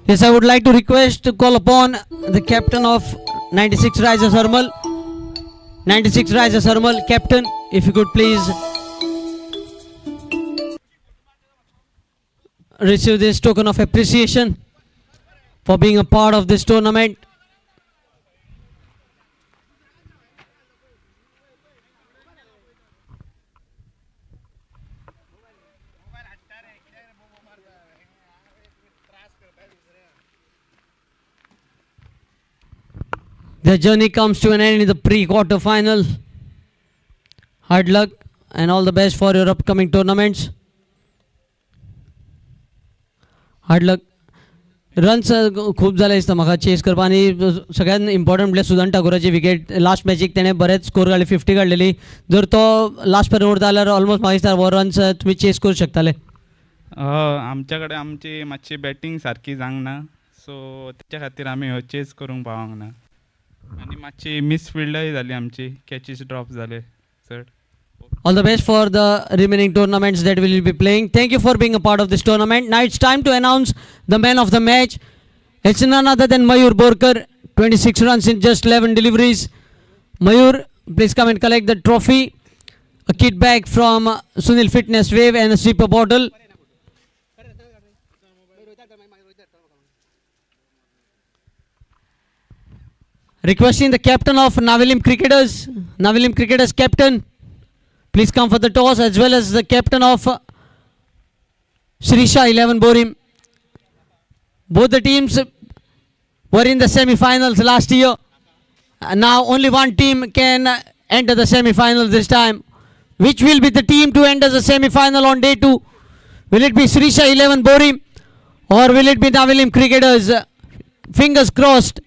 Yes, I would like to request to call upon the captain of 96 Risers Hermal. 96 Risers Hermal, captain, if you could please receive this token of appreciation for being a part of this tournament. The journey comes to an end in the pre-quarter final. Hard luck and all the best for your upcoming tournaments. Hard luck. Runs खूप झाले दिसता म्हाका chess करपा आनी सगळ्यात important म्हणल्यार Sudan ठाकुराची wicket last मॅचीक तेणें बरेच स्कोर काडले 50 काडलेली. जर तो लास्ट पर्यंत उरता जाल्यार ऑलमोस्ट म्हाका दिसता वो रन्स तुमी चेस करूं शकताले. आमच्या कडेन आमची मातशी बॅटींग सारकी जावंक ना, सो तेच्या खातीर आमी हो चेस करूंक पावोंक ना. आनी मातशी मिसफिल्डय जाली आमची, कॅचीस ड्रॉप जाले चड. All the best for the remaining tournaments that we will be playing. Thank you for being a part of this tournament. Now it's time to announce the man of the match. It's none other than Mayur Borkar. 26 runs in just 11 deliveries. Mayur, please come and collect the trophy. A kit bag from Sunil Fitness Wave and a sweeper bottle. Requesting the captain of Navilim Cricketers captain, please come for the toss, as well as the captain of Shrisha 11 Borim. Both the teams were in the semi-finals last year. Now only one team can enter the semi-finals this time. Which will be the team to enter the semi-final on day 2? Will it be Shrisha 11 Borim or will it be Navilim Cricketers? Fingers crossed.